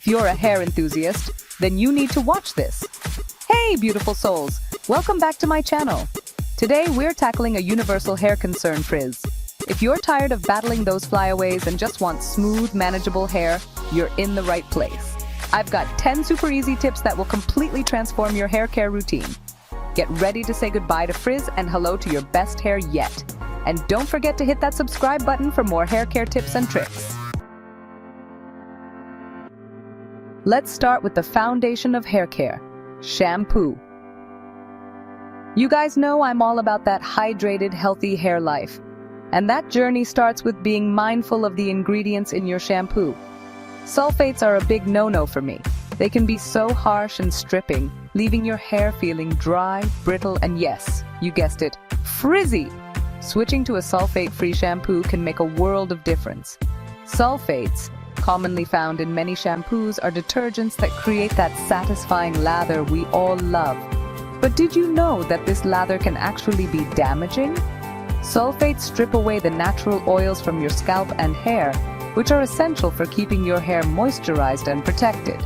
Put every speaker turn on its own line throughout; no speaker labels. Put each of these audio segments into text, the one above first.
If you're a hair enthusiast, then you need to watch this. Hey, beautiful souls! Welcome back to my channel. Today, we're tackling a universal hair concern, frizz. If you're tired of battling those flyaways and just want smooth, manageable hair, you're in the right place. I've got 10 super easy tips that will completely transform your hair care routine. Get ready to say goodbye to frizz and hello to your best hair yet. And don't forget to hit that subscribe button for more hair care tips and tricks. Let's start with the foundation of hair care, shampoo. You guys know I'm all about that hydrated, healthy hair life. And that journey starts with being mindful of the ingredients in your shampoo. Sulfates are a big no-no for me. They can be so harsh and stripping, leaving your hair feeling dry, brittle, and yes, you guessed it, frizzy. Switching to a sulfate-free shampoo can make a world of difference. Sulfates, commonly found in many shampoos, are detergents that create that satisfying lather we all love. But did you know that this lather can actually be damaging? Sulfates strip away the natural oils from your scalp and hair, which are essential for keeping your hair moisturized and protected.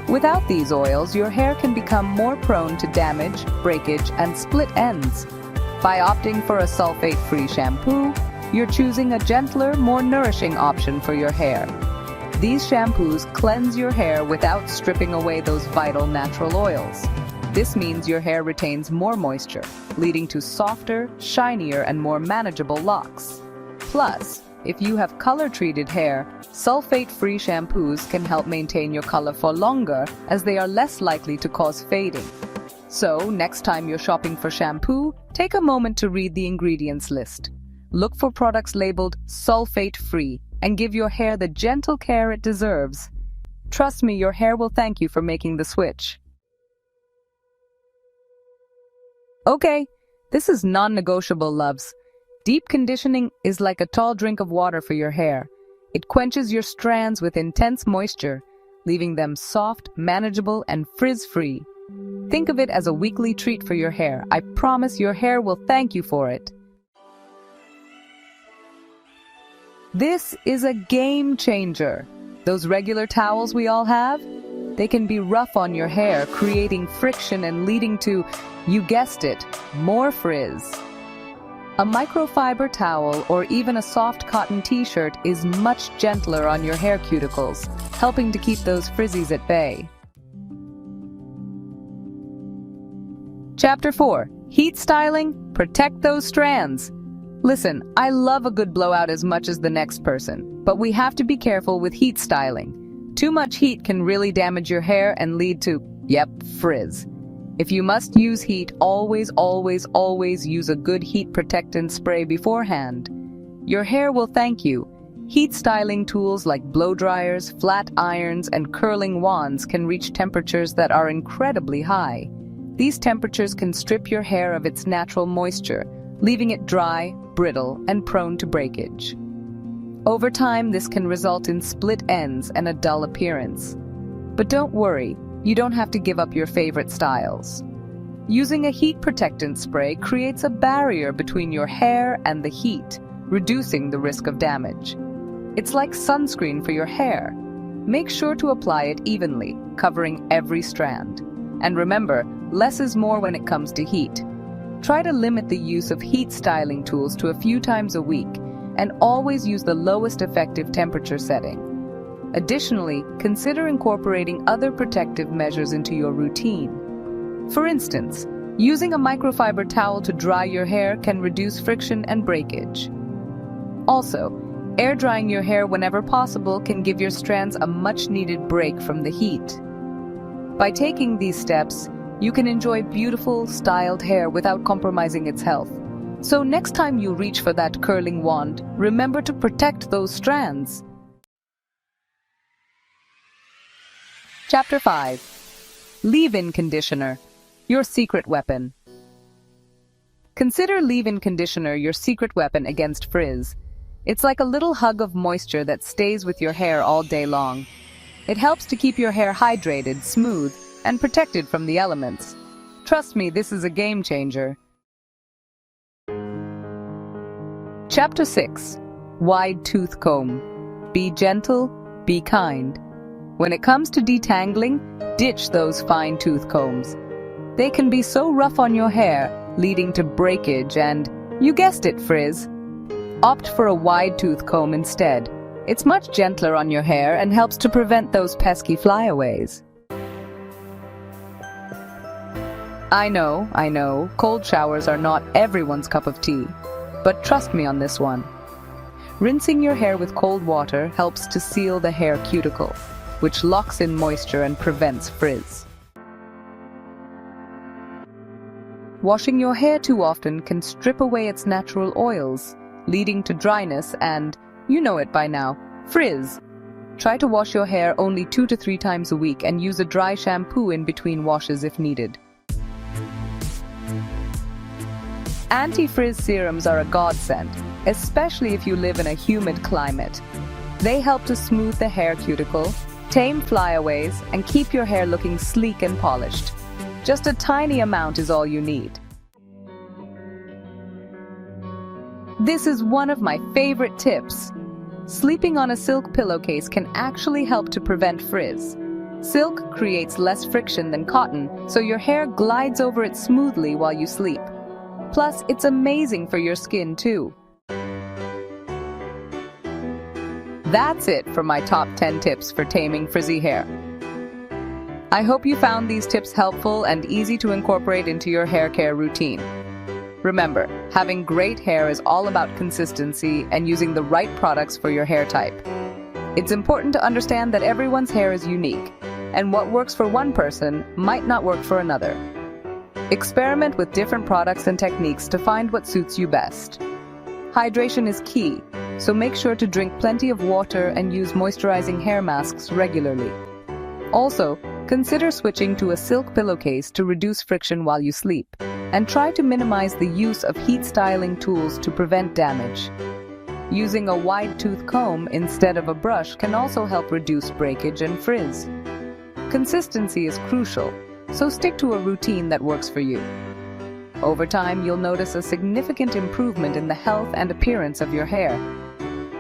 Without these oils, your hair can become more prone to damage, breakage, and split ends. By opting for a sulfate-free shampoo, you're choosing a gentler, more nourishing option for your hair. These shampoos cleanse your hair without stripping away those vital natural oils. This means your hair retains more moisture, leading to softer, shinier, and more manageable locks. Plus, if you have color-treated hair, sulfate-free shampoos can help maintain your color for longer, as they are less likely to cause fading. So, next time you're shopping for shampoo, take a moment to read the ingredients list. Look for products labeled sulfate-free and give your hair the gentle care it deserves. Trust me, your hair will thank you for making the switch. Okay, this is non-negotiable, loves. Deep conditioning is like a tall drink of water for your hair. It quenches your strands with intense moisture, leaving them soft, manageable, and frizz-free. Think of it as a weekly treat for your hair. I promise your hair will thank you for it. This is a game changer. Those regular towels we all have, they can be rough on your hair, creating friction and leading to, you guessed it, more frizz. A microfiber towel or even a soft cotton t-shirt is much gentler on your hair cuticles, helping to keep those frizzies at bay. Chapter 4. Heat styling, protect those strands. Listen, I love a good blowout as much as the next person, but we have to be careful with heat styling. Too much heat can really damage your hair and lead to, frizz. If you must use heat, always use a good heat protectant spray beforehand. Your hair will thank you. Heat styling tools like blow dryers, flat irons, and curling wands can reach temperatures that are incredibly high. These temperatures can strip your hair of its natural moisture, leaving it dry, brittle, and prone to breakage. Over time, this can result in split ends and a dull appearance. But don't worry, you don't have to give up your favorite styles. Using a heat protectant spray creates a barrier between your hair and the heat, reducing the risk of damage. It's like sunscreen for your hair. Make sure to apply it evenly, covering every strand. And remember, less is more when it comes to heat. Try to limit the use of heat styling tools to a few times a week, and always use the lowest effective temperature setting. Additionally, consider incorporating other protective measures into your routine. For instance, using a microfiber towel to dry your hair can reduce friction and breakage. Also, air drying your hair whenever possible can give your strands a much-needed break from the heat. By taking these steps, you can enjoy beautiful, styled hair without compromising its health. So next time you reach for that curling wand, remember to protect those strands. Chapter 5. Leave-in conditioner, your secret weapon. Consider leave-in conditioner your secret weapon against frizz. It's like a little hug of moisture that stays with your hair all day long. It helps to keep your hair hydrated, smooth, and protected from the elements. Trust me, this is a game changer. Chapter 6. Wide Tooth Comb. Be gentle, be kind. When it comes to detangling, ditch those fine tooth combs. They can be so rough on your hair, leading to breakage and, you guessed it, frizz. Opt for a wide tooth comb instead. It's much gentler on your hair and helps to prevent those pesky flyaways. I know, cold showers are not everyone's cup of tea, but trust me on this one. Rinsing your hair with cold water helps to seal the hair cuticle, which locks in moisture and prevents frizz. Washing your hair too often can strip away its natural oils, leading to dryness and, you know it by now, frizz. Try to wash your hair only 2 to 3 times a week and use a dry shampoo in between washes if needed. Anti-frizz serums are a godsend, especially if you live in a humid climate. They help to smooth the hair cuticle, tame flyaways, and keep your hair looking sleek and polished. Just a tiny amount is all you need. This is one of my favorite tips. Sleeping on a silk pillowcase can actually help to prevent frizz. Silk creates less friction than cotton, so your hair glides over it smoothly while you sleep. Plus, it's amazing for your skin too. That's it for my top 10 tips for taming frizzy hair. I hope you found these tips helpful and easy to incorporate into your hair care routine. Remember, having great hair is all about consistency and using the right products for your hair type. It's important to understand that everyone's hair is unique, and what works for one person might not work for another. Experiment with different products and techniques to find what suits you best. Hydration is key, so make sure to drink plenty of water and use moisturizing hair masks regularly. Also, consider switching to a silk pillowcase to reduce friction while you sleep, and try to minimize the use of heat styling tools to prevent damage. Using a wide tooth comb instead of a brush can also help reduce breakage and frizz. Consistency is crucial, so stick to a routine that works for you. Over time, you'll notice a significant improvement in the health and appearance of your hair.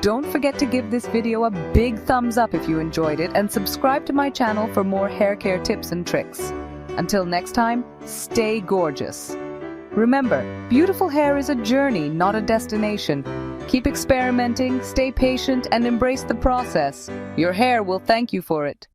Don't forget to give this video a big thumbs up if you enjoyed it, and subscribe to my channel for more hair care tips and tricks. Until next time, stay gorgeous. Remember, beautiful hair is a journey, not a destination. Keep experimenting, stay patient, and embrace the process. Your hair will thank you for it.